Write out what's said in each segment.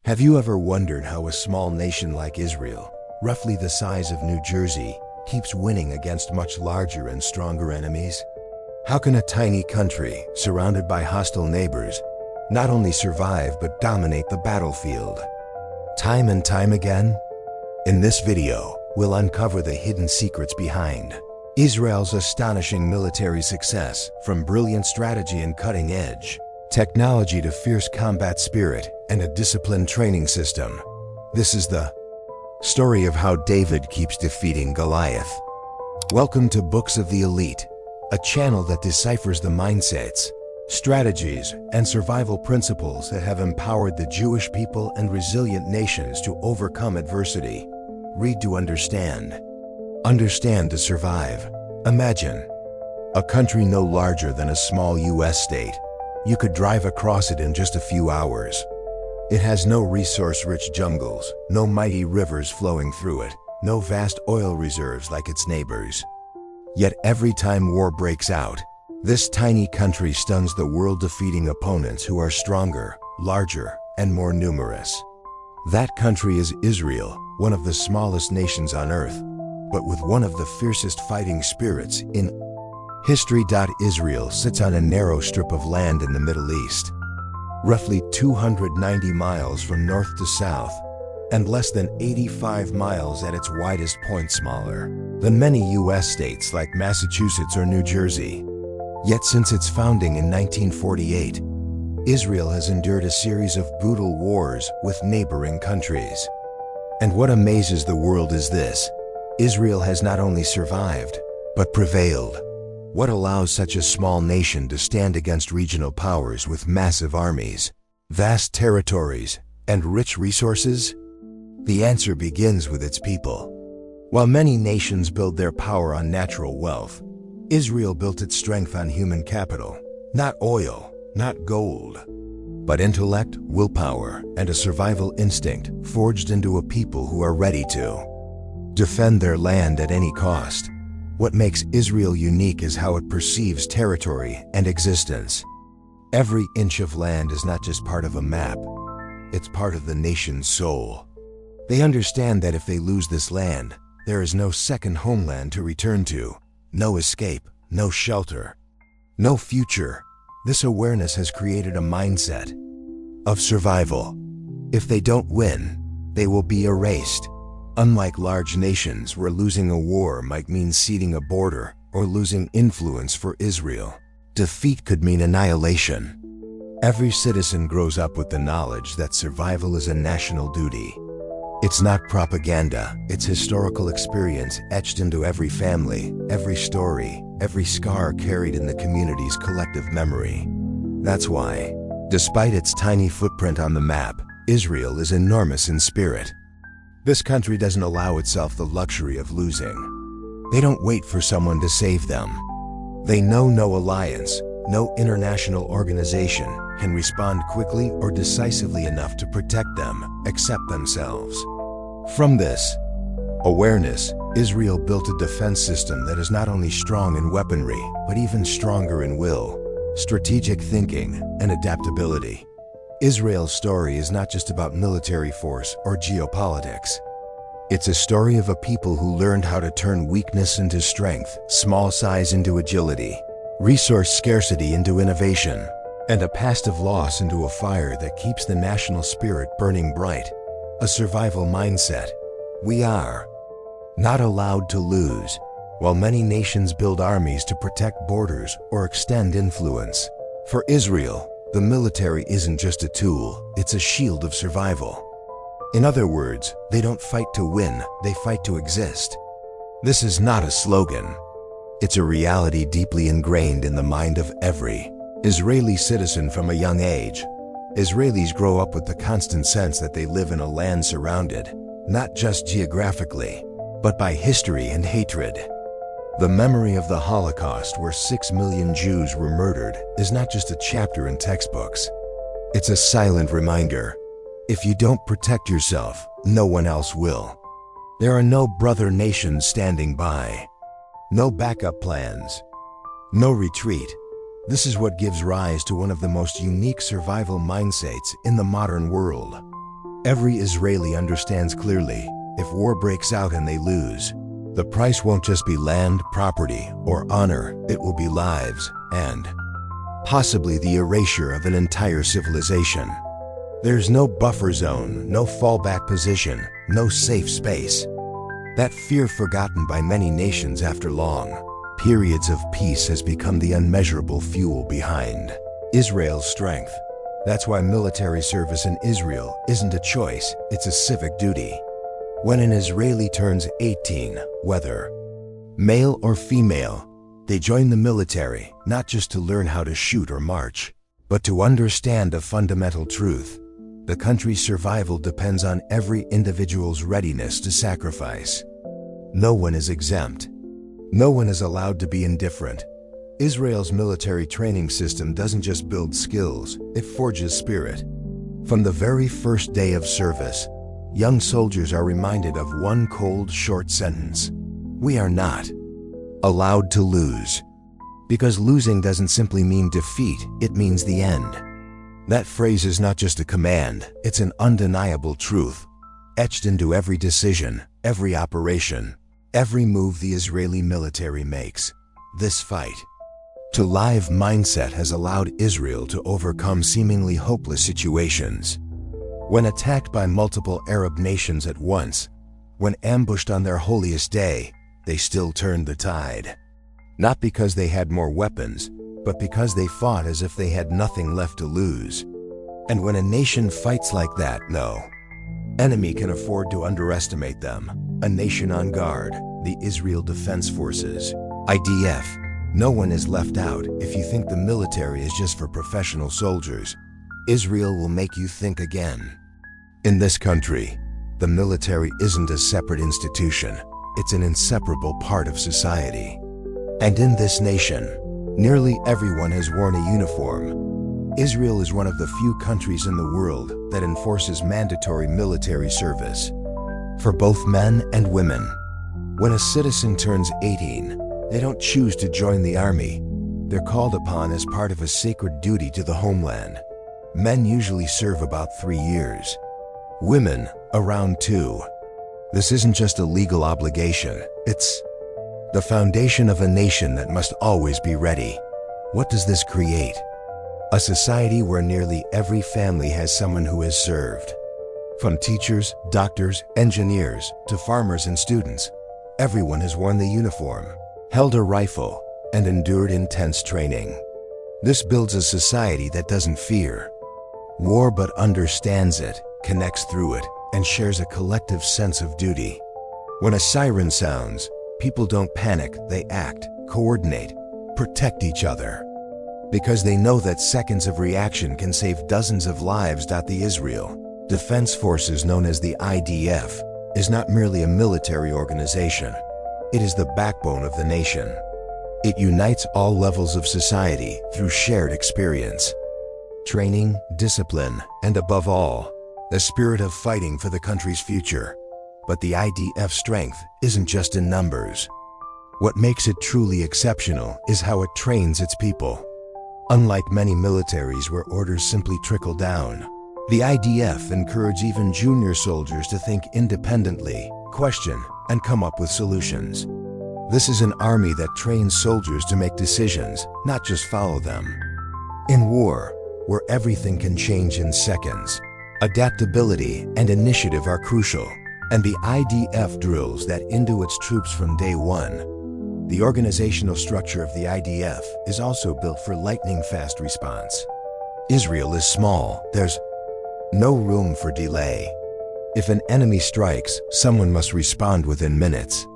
Have you ever wondered how a small nation like Israel, roughly the size of New Jersey, keeps winning against much larger and stronger enemies? How can a tiny country, surrounded by hostile neighbors, not only survive but dominate the battlefield? Time and time again? In this video, we'll uncover the hidden secrets behind Israel's astonishing military success, from brilliant strategy and cutting-edge technology to fierce combat spirit and a disciplined training system. This is the story of how David keeps defeating Goliath. Welcome to Books of the Elite, a channel that deciphers the mindsets, strategies, and survival principles that have empowered the Jewish people and resilient nations to overcome adversity. Read to understand. Understand to survive. Imagine a country no larger than a small US state. You could drive across it in just a few hours. It has no resource-rich jungles, no mighty rivers flowing through it, no vast oil reserves like its neighbors. Yet every time war breaks out, this tiny country stuns the world, defeating opponents who are stronger, larger, and more numerous. That country is Israel, one of the smallest nations on earth, but with one of the fiercest fighting spirits in history. Israel sits on a narrow strip of land in the Middle East, roughly 290 miles from north to south, and less than 85 miles at its widest point, smaller than many US states like Massachusetts or New Jersey. Yet since its founding in 1948, Israel has endured a series of brutal wars with neighboring countries. And what amazes the world is this: Israel has not only survived, but prevailed. What allows such a small nation to stand against regional powers with massive armies, vast territories, and rich resources? The answer begins with its people. While many nations build their power on natural wealth, Israel built its strength on human capital. Not oil, not gold, but intellect, willpower, and a survival instinct forged into a people who are ready to defend their land at any cost. What makes Israel unique is how it perceives territory and existence. Every inch of land is not just part of a map, it's part of the nation's soul. They understand that if they lose this land, there is no second homeland to return to, no escape, no shelter, no future. This awareness has created a mindset of survival. If they don't win, they will be erased. Unlike large nations where losing a war might mean ceding a border or losing influence, for Israel, defeat could mean annihilation. Every citizen grows up with the knowledge that survival is a national duty. It's not propaganda, it's historical experience etched into every family, every story, every scar carried in the community's collective memory. That's why, despite its tiny footprint on the map, Israel is enormous in spirit. This country doesn't allow itself the luxury of losing. They don't wait for someone to save them. They know no alliance, no international organization can respond quickly or decisively enough to protect them, except themselves. From this awareness, Israel built a defense system that is not only strong in weaponry, but even stronger in will, strategic thinking, and adaptability. Israel's story is not just about military force or geopolitics. It's a story of a people who learned how to turn weakness into strength, small size into agility, resource scarcity into innovation, and a past of loss into a fire that keeps the national spirit burning bright. A survival mindset. We are not allowed to lose. While many nations build armies to protect borders or extend influence, for Israel, the military isn't just a tool, it's a shield of survival. In other words, they don't fight to win, they fight to exist. This is not a slogan. It's a reality deeply ingrained in the mind of every Israeli citizen from a young age. Israelis grow up with the constant sense that they live in a land surrounded, not just geographically, but by history and hatred. The memory of the Holocaust, where 6 million Jews were murdered, is not just a chapter in textbooks. It's a silent reminder. If you don't protect yourself, no one else will. There are no brother nations standing by. No backup plans. No retreat. This is what gives rise to one of the most unique survival mindsets in the modern world. Every Israeli understands clearly, if war breaks out and they lose, the price won't just be land, property, or honor, it will be lives, and possibly the erasure of an entire civilization. There's no buffer zone, no fallback position, no safe space. That fear, forgotten by many nations after long periods of peace, has become the unmeasurable fuel behind Israel's strength. That's why military service in Israel isn't a choice, it's a civic duty. When an Israeli turns 18, whether male or female, they join the military, not just to learn how to shoot or march, but to understand a fundamental truth. The country's survival depends on every individual's readiness to sacrifice. No one is exempt. No one is allowed to be indifferent. Israel's military training system doesn't just build skills, it forges spirit. From the very first day of service, young soldiers are reminded of one cold, short sentence: we are not allowed to lose. Because losing doesn't simply mean defeat, it means the end. That phrase is not just a command, it's an undeniable truth, etched into every decision, every operation, every move the Israeli military makes. This fight to live mindset has allowed Israel to overcome seemingly hopeless situations. When attacked by multiple Arab nations at once, when ambushed on their holiest day, they still turned the tide. Not because they had more weapons, but because they fought as if they had nothing left to lose. And when a nation fights like that, no enemy can afford to underestimate them. A nation on guard, the Israel Defense Forces, IDF. No one is left out. If you think the military is just for professional soldiers, Israel will make you think again. In this country, the military isn't a separate institution, it's an inseparable part of society. And in this nation, nearly everyone has worn a uniform. Israel is one of the few countries in the world that enforces mandatory military service for both men and women. When a citizen turns 18, they don't choose to join the army. They're called upon as part of a sacred duty to the homeland. Men usually serve about 3 years. Women, around 2. This isn't just a legal obligation, it's the foundation of a nation that must always be ready. What does this create? A society where nearly every family has someone who has served. From teachers, doctors, engineers, to farmers and students, everyone has worn the uniform, held a rifle, and endured intense training. This builds a society that doesn't fear war but understands it, connects through it, and shares a collective sense of duty. When a siren sounds, people don't panic, they act, coordinate, protect each other. Because they know that seconds of reaction can save dozens of lives. The Israel Defense Forces, known as the IDF, is not merely a military organization. It is the backbone of the nation. It unites all levels of society through shared experience, training, discipline, and above all, the spirit of fighting for the country's future. But the IDF strength isn't just in numbers. What makes it truly exceptional is how it trains its people. Unlike many militaries where orders simply trickle down, the IDF encourages even junior soldiers to think independently, question, and come up with solutions. This is an army that trains soldiers to make decisions, not just follow them. In war, where everything can change in seconds, adaptability and initiative are crucial, and the IDF drills that into its troops from day one. The organizational structure of the IDF is also built for lightning-fast response. Israel is small, there's no room for delay. If an enemy strikes, someone must respond within minutes.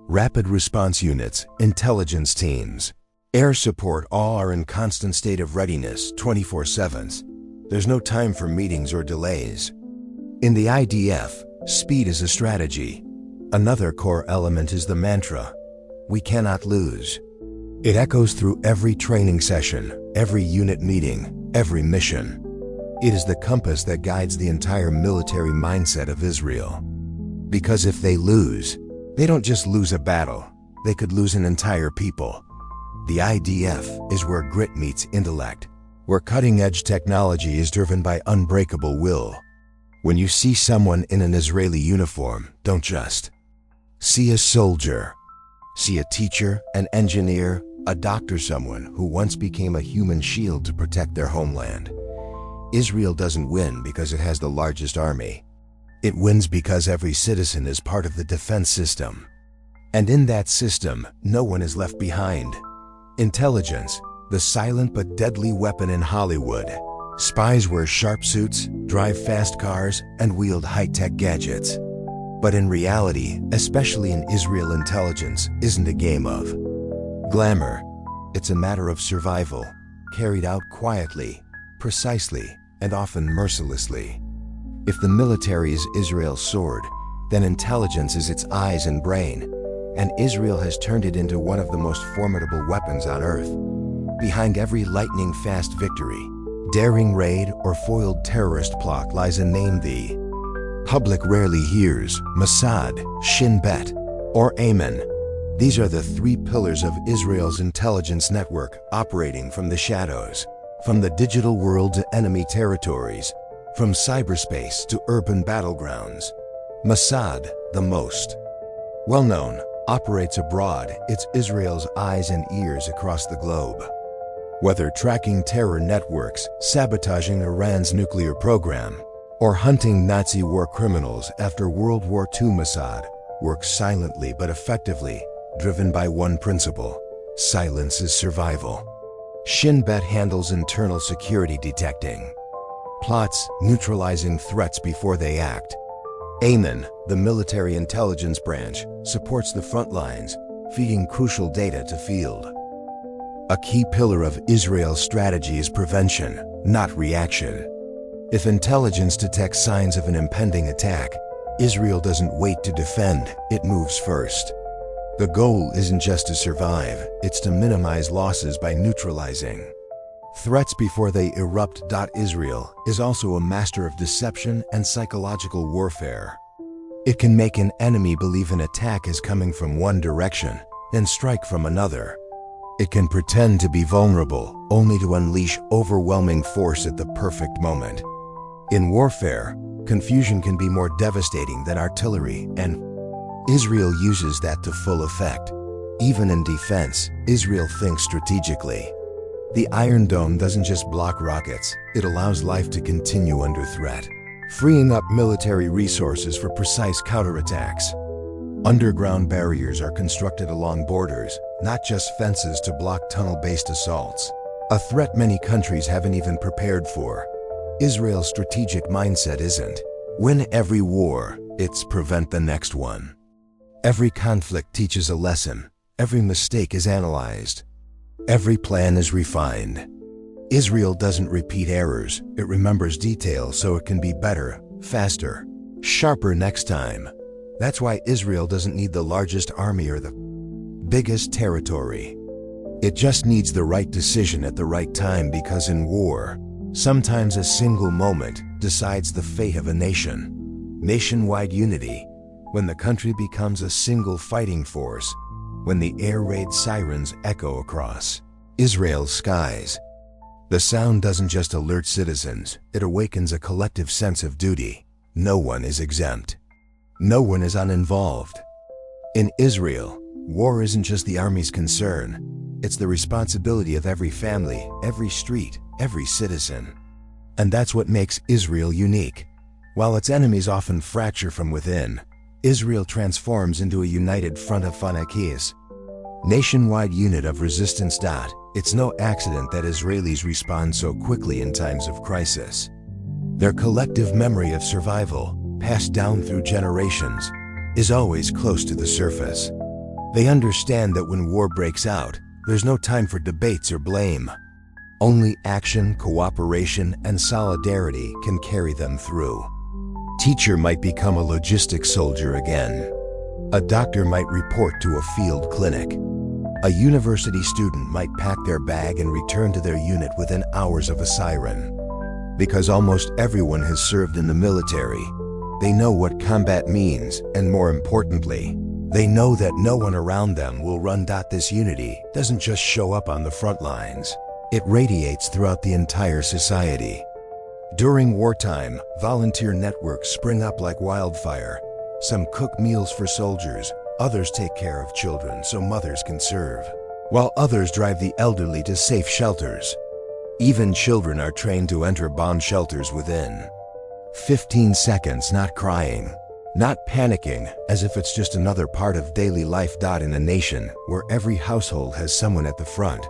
Rapid response units, intelligence teams, air support, all are in constant state of readiness 24/7. There's no time for meetings or delays. In the IDF, speed is a strategy. Another core element is the mantra, "We cannot lose." It echoes through every training session, every unit meeting, every mission. It is the compass that guides the entire military mindset of Israel. Because if they lose, they don't just lose a battle, they could lose an entire people. The IDF is where grit meets intellect, where cutting-edge technology is driven by unbreakable will, When you see someone in an Israeli uniform, don't just see a soldier. See a teacher, an engineer, a doctor, someone who once became a human shield to protect their homeland. Israel doesn't win because it has the largest army. It wins because every citizen is part of the defense system. And in that system, no one is left behind. Intelligence, the silent but deadly weapon in Hollywood. Spies wear sharp suits, drive fast cars, and wield high-tech gadgets. But in reality, especially in Israel, intelligence isn't a game of glamour. It's a matter of survival, carried out quietly, precisely, and often mercilessly. If the military is Israel's sword, then intelligence is its eyes and brain, and Israel has turned it into one of the most formidable weapons on earth. Behind every lightning-fast victory, daring raid, or foiled terrorist plot lies a name the public rarely hears: Mossad, Shin Bet, or Ayman. These are the three pillars of Israel's intelligence network, operating from the shadows, from the digital world to enemy territories, from cyberspace to urban battlegrounds. Mossad, the most well-known, operates abroad. It's Israel's eyes and ears across the globe. Whether tracking terror networks, sabotaging Iran's nuclear program, or hunting Nazi war criminals after World War II, Mossad works silently but effectively, driven by one principle: silence is survival. Shin Bet handles internal security, detecting plots, neutralizing threats before they act. Ayman, the military intelligence branch, supports the front lines, feeding crucial data to field. A key pillar of Israel's strategy is prevention, not reaction. If intelligence detects signs of an impending attack, Israel doesn't wait to defend, it moves first. The goal isn't just to survive, it's to minimize losses by neutralizing threats before they erupt. Israel is also a master of deception and psychological warfare. It can make an enemy believe an attack is coming from one direction and strike from another. It can pretend to be vulnerable, only to unleash overwhelming force at the perfect moment. In warfare, confusion can be more devastating than artillery, and Israel uses that to full effect. Even in defense, Israel thinks strategically. The Iron Dome doesn't just block rockets, it allows life to continue under threat, freeing up military resources for precise counterattacks. Underground barriers are constructed along borders, not just fences to block tunnel-based assaults, a threat many countries haven't even prepared for. Israel's strategic mindset isn't win every war, it's prevent the next one. Every conflict teaches a lesson, every mistake is analyzed, every plan is refined. Israel doesn't repeat errors, it remembers details so it can be better, faster, sharper next time. That's why Israel doesn't need the largest army or the biggest territory. It just needs the right decision at the right time, because in war, sometimes a single moment decides the fate of a nation. Nationwide unity, when the country becomes a single fighting force, when the air raid sirens echo across Israel's skies. The sound doesn't just alert citizens, it awakens a collective sense of duty. No one is exempt. No one is uninvolved. In Israel, war isn't just the army's concern, it's the responsibility of every family, every street, every citizen. And that's what makes Israel unique. While its enemies often fracture from within, Israel transforms into a united front of Fanakis, nationwide unit of resistance. It's no accident that Israelis respond so quickly in times of crisis. Their collective memory of survival, passed down through generations, is always close to the surface. They understand that when war breaks out, there's no time for debates or blame. Only action, cooperation, and solidarity can carry them through. Teacher might become a logistics soldier again. A doctor might report to a field clinic. A university student might pack their bag and return to their unit within hours of a siren. Because almost everyone has served in the military, they know what combat means, and more importantly, they know that no one around them will run. This unity doesn't just show up on the front lines, it radiates throughout the entire society. During wartime, volunteer networks spring up like wildfire. Some cook meals for soldiers, others take care of children so mothers can serve, while others drive the elderly to safe shelters. Even children are trained to enter bomb shelters within 15 seconds, not crying, not panicking, as if it's just another part of daily life. In a nation where every household has someone at the front,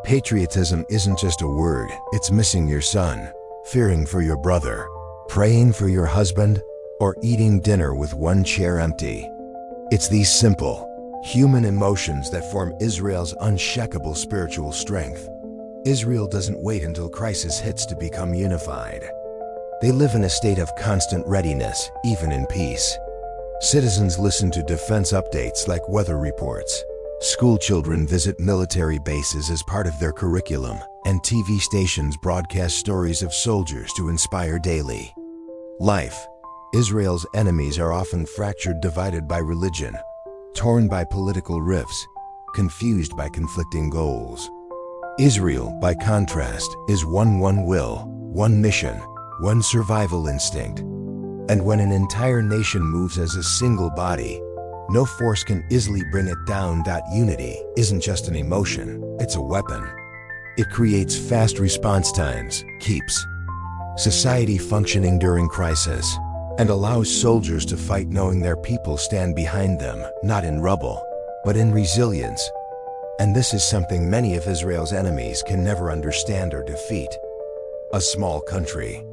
patriotism isn't just a word, it's missing your son, fearing for your brother, praying for your husband, or eating dinner with one chair empty. It's these simple, human emotions that form Israel's unshakable spiritual strength. Israel doesn't wait until crisis hits to become unified. They live in a state of constant readiness, even in peace. Citizens listen to defense updates like weather reports. School children visit military bases as part of their curriculum, and TV stations broadcast stories of soldiers to inspire daily life. Israel's enemies are often fractured, divided by religion, torn by political rifts, confused by conflicting goals. Israel, by contrast, is one will, one mission, one survival instinct. And when an entire nation moves as a single body, no force can easily bring it down. Unity isn't just an emotion, it's a weapon. It creates fast response times, keeps society functioning during crisis, and allows soldiers to fight knowing their people stand behind them, not in rubble, but in resilience. And this is something many of Israel's enemies can never understand or defeat. A small country,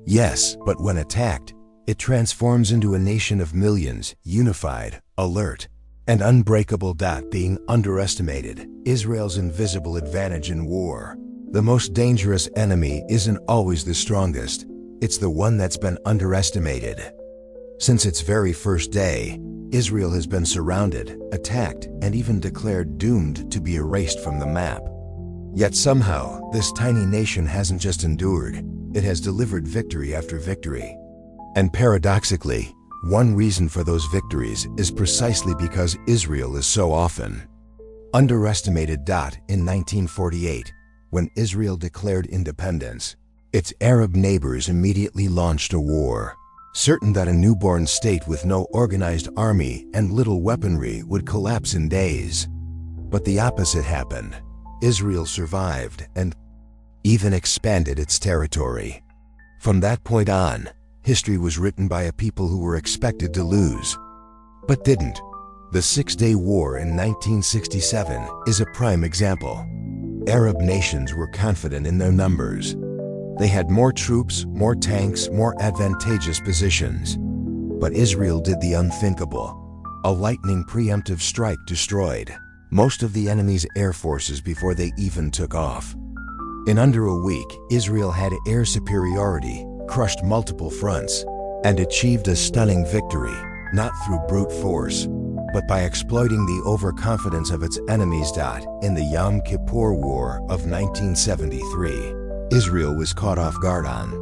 yes, but when attacked, it transforms into a nation of millions, unified, alert, and unbreakable. Being underestimated, Israel's invisible advantage in war. The most dangerous enemy isn't always the strongest, it's the one that's been underestimated. Since its very first day, Israel has been surrounded, attacked, and even declared doomed to be erased from the map. Yet somehow, this tiny nation hasn't just endured, it has delivered victory after victory. And paradoxically, one reason for those victories is precisely because Israel is so often underestimated. In 1948, when Israel declared independence, its Arab neighbors immediately launched a war, certain that a newborn state with no organized army and little weaponry would collapse in days. But the opposite happened. Israel survived and even expanded its territory. From that point on, history was written by a people who were expected to lose, but didn't. The Six-Day War in 1967 is a prime example. Arab nations were confident in their numbers. They had more troops, more tanks, more advantageous positions. But Israel did the unthinkable. A lightning preemptive strike destroyed most of the enemy's air forces before they even took off. In under a week, Israel had air superiority, crushed multiple fronts, and achieved a stunning victory, not through brute force, but by exploiting the overconfidence of its enemies. In the Yom Kippur War of 1973, Israel was caught off guard on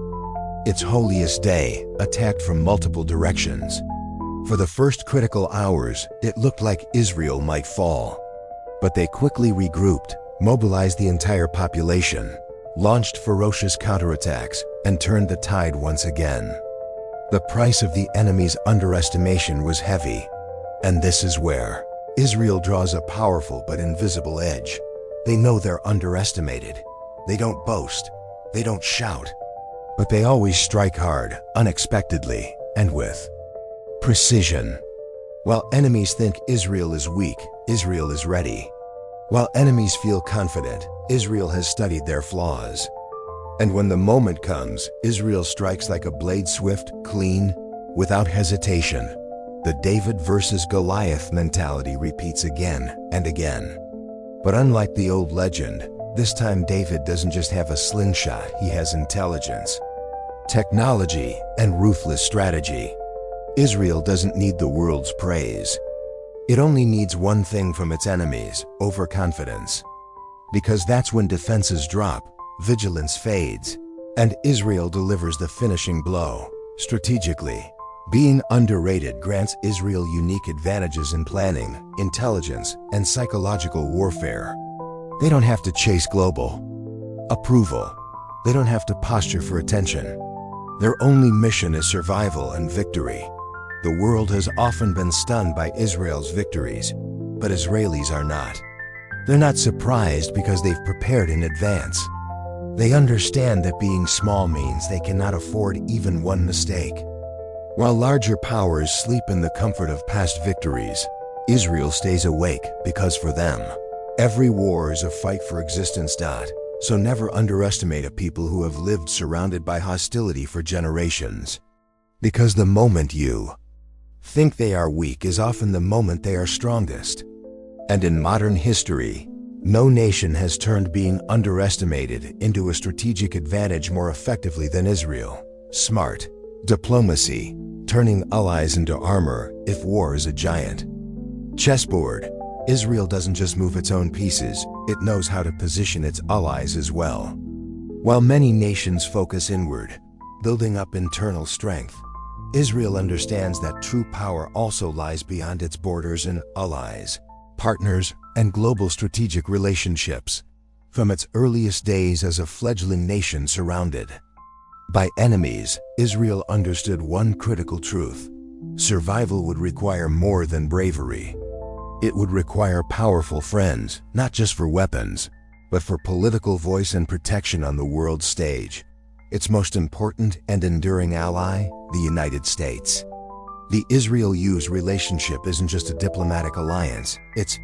its holiest day, attacked from multiple directions. For the first critical hours, it looked like Israel might fall. But they quickly regrouped, mobilized the entire population, launched ferocious counterattacks, and turned the tide once again. The price of the enemy's underestimation was heavy. And this is where Israel draws a powerful but invisible edge. They know they're underestimated. They don't boast. They don't shout. But they always strike hard, unexpectedly, and with precision. While enemies think Israel is weak, Israel is ready. While enemies feel confident, Israel has studied their flaws. And when the moment comes, Israel strikes like a blade, swift, clean, without hesitation. The David versus Goliath mentality repeats again and again. But unlike the old legend, this time David doesn't just have a slingshot, he has intelligence, technology, and ruthless strategy. Israel doesn't need the world's praise. It only needs one thing from its enemies: overconfidence. Because that's when defenses drop, vigilance fades, and Israel delivers the finishing blow, strategically. Being underrated grants Israel unique advantages in planning, intelligence, and psychological warfare. They don't have to chase global approval. They don't have to posture for attention. Their only mission is survival and victory. The world has often been stunned by Israel's victories, but Israelis are not. They're not surprised because they've prepared in advance. They understand that being small means they cannot afford even one mistake. While larger powers sleep in the comfort of past victories, Israel stays awake because for them, every war is a fight for existence. So never underestimate a people who have lived surrounded by hostility for generations. Because the moment you think they are weak is often the moment they are strongest. And in modern history, no nation has turned being underestimated into a strategic advantage more effectively than Israel. Smart diplomacy, turning allies into armor if war is a giant chessboard. Israel doesn't just move its own pieces, it knows how to position its allies as well. While many nations focus inward, building up internal strength, Israel understands that true power also lies beyond its borders in allies, partners, and global strategic relationships. From its earliest days as a fledgling nation surrounded by enemies, Israel understood one critical truth: survival would require more than bravery. It would require powerful friends, not just for weapons, but for political voice and protection on the world stage. Its most important and enduring ally, the United States. The Israel-US relationship isn't just a diplomatic alliance, it's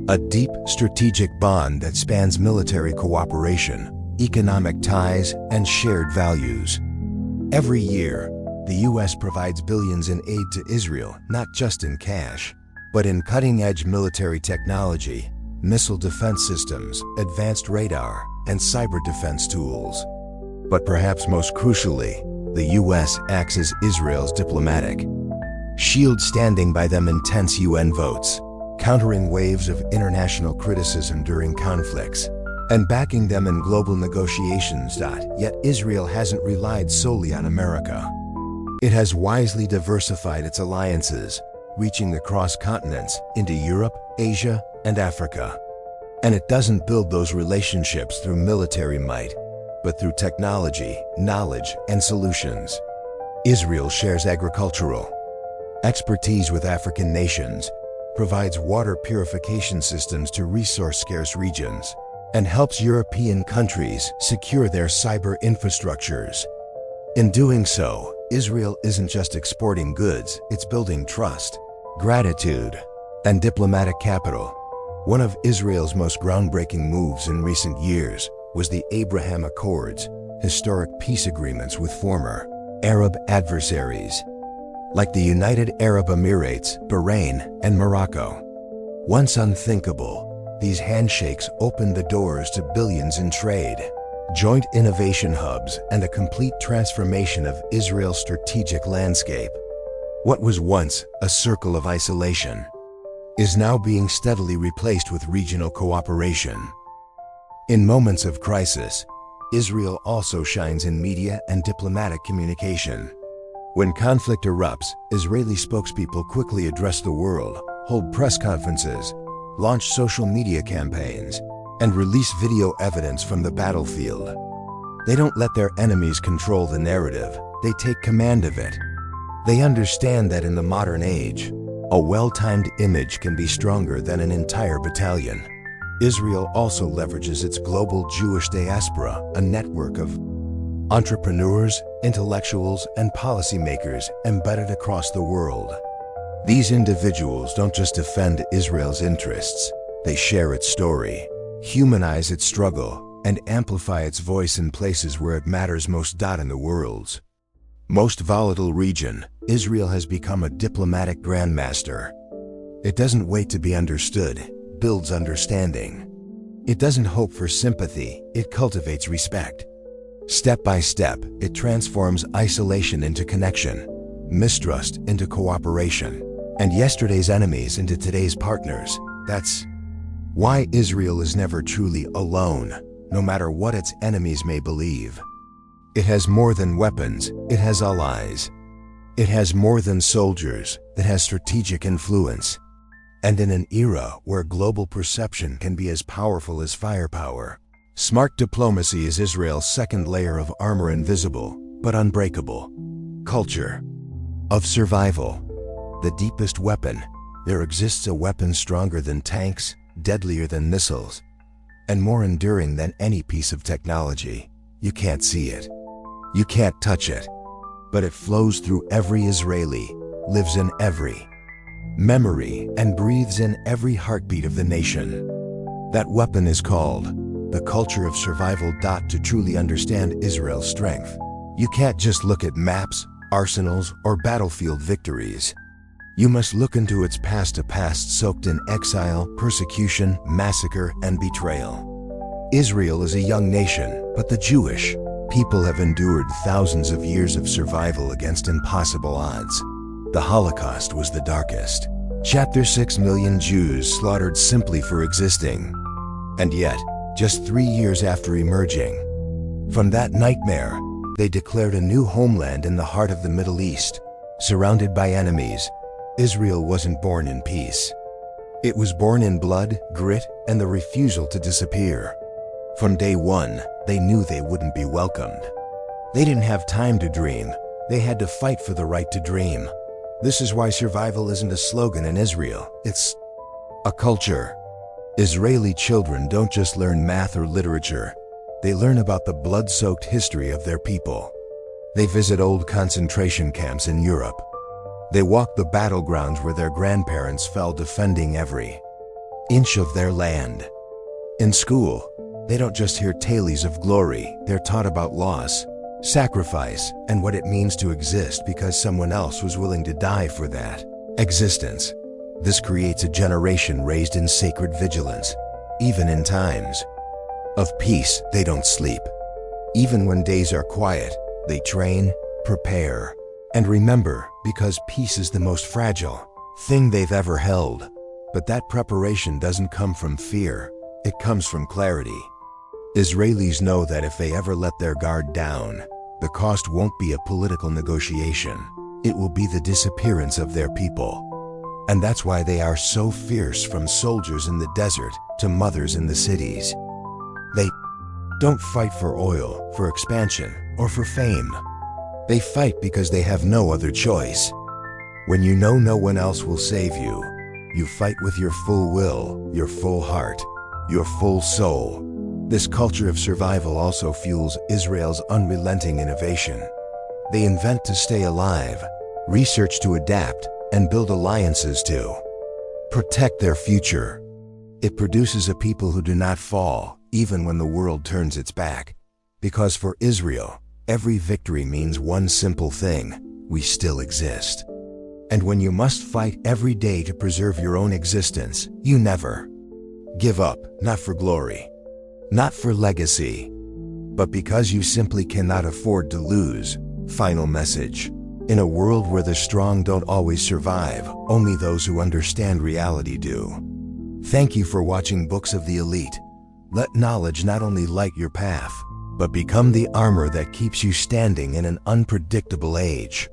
a deep strategic bond that spans military cooperation, economic ties, and shared values. Every year, the US provides billions in aid to Israel, not just in cash, but in cutting-edge military technology, missile defense systems, advanced radar, and cyber defense tools. But perhaps most crucially, the US acts as Israel's diplomatic shield, standing by them in tense UN votes, countering waves of international criticism during conflicts, and backing them in global negotiations. Yet Israel hasn't relied solely on America. It has wisely diversified its alliances, reaching across continents into Europe, Asia, and Africa. And it doesn't build those relationships through military might, but through technology, knowledge, and solutions. Israel shares agricultural expertise with African nations, provides water purification systems to resource-scarce regions, and helps European countries secure their cyber infrastructures. In doing so, Israel isn't just exporting goods, it's building trust, gratitude, and diplomatic capital. One of Israel's most groundbreaking moves in recent years was the Abraham Accords, historic peace agreements with former Arab adversaries, like the United Arab Emirates, Bahrain, and Morocco. Once unthinkable, these handshakes opened the doors to billions in trade, joint innovation hubs, and a complete transformation of Israel's strategic landscape. What was once a circle of isolation is now being steadily replaced with regional cooperation. In moments of crisis, Israel also shines in media and diplomatic communication. When conflict erupts, Israeli spokespeople quickly address the world, hold press conferences, launch social media campaigns, and release video evidence from the battlefield. They don't let their enemies control the narrative, they take command of it. They understand that in the modern age, a well-timed image can be stronger than an entire battalion. Israel also leverages its global Jewish diaspora, a network of entrepreneurs, intellectuals, and policymakers embedded across the world. These individuals don't just defend Israel's interests, they share its story, humanize its struggle, and amplify its voice in places where it matters most. In the world's most volatile region, Israel has become a diplomatic grandmaster. It doesn't wait to be understood, builds understanding. It doesn't hope for sympathy, it cultivates respect. Step by step, it transforms isolation into connection, mistrust into cooperation, and yesterday's enemies into today's partners. That's why Israel is never truly alone, no matter what its enemies may believe. It has more than weapons, it has allies. It has more than soldiers, it has strategic influence. And in an era where global perception can be as powerful as firepower, Smart diplomacy is Israel's second layer of armor, invisible but unbreakable. Culture of survival. The deepest weapon. There exists a weapon stronger than tanks, deadlier than missiles, and more enduring than any piece of technology. You can't see it. You can't touch it. But it flows through every Israeli, lives in every memory, and breathes in every heartbeat of the nation. That weapon is called the culture of survival. To truly understand Israel's strength, you can't just look at maps, arsenals, or battlefield victories. You must look into its past, a past soaked in exile, persecution, massacre, and betrayal. Israel is a young nation, but the Jewish people have endured thousands of years of survival against impossible odds. The Holocaust was the darkest. Chapter 6 million Jews slaughtered simply for existing. And yet, just 3 years after emerging from that nightmare, they declared a new homeland in the heart of the Middle East. Surrounded by enemies, Israel wasn't born in peace. It was born in blood, grit, and the refusal to disappear. From day one, they knew they wouldn't be welcomed. They didn't have time to dream. They had to fight for the right to dream. This is why survival isn't a slogan in Israel. It's a culture. Israeli children don't just learn math or literature. They learn about the blood-soaked history of their people. They visit old concentration camps in Europe. They walk the battlegrounds where their grandparents fell defending every inch of their land. In school, they don't just hear tales of glory, they're taught about loss, sacrifice, and what it means to exist because someone else was willing to die for that existence. This creates a generation raised in sacred vigilance. Even in times of peace, they don't sleep. Even when days are quiet, they train, prepare, and remember, because peace is the most fragile thing they've ever held. But that preparation doesn't come from fear, it comes from clarity. Israelis know that if they ever let their guard down, the cost won't be a political negotiation. It will be the disappearance of their people. And that's why they are so fierce, from soldiers in the desert to mothers in the cities. They don't fight for oil, for expansion, or for fame. They fight because they have no other choice. When you know no one else will save you, you fight with your full will, your full heart, your full soul. This culture of survival also fuels Israel's unrelenting innovation. They invent to stay alive, research to adapt, and build alliances to protect their future. It produces a people who do not fall, even when the world turns its back. Because for Israel, every victory means one simple thing: we still exist. And when you must fight every day to preserve your own existence, you never give up, not for glory, not for legacy, but because you simply cannot afford to lose. Final message. In a world where the strong don't always survive, only those who understand reality do. Thank you for watching Books of the Elite. Let knowledge not only light your path, but become the armor that keeps you standing in an unpredictable age.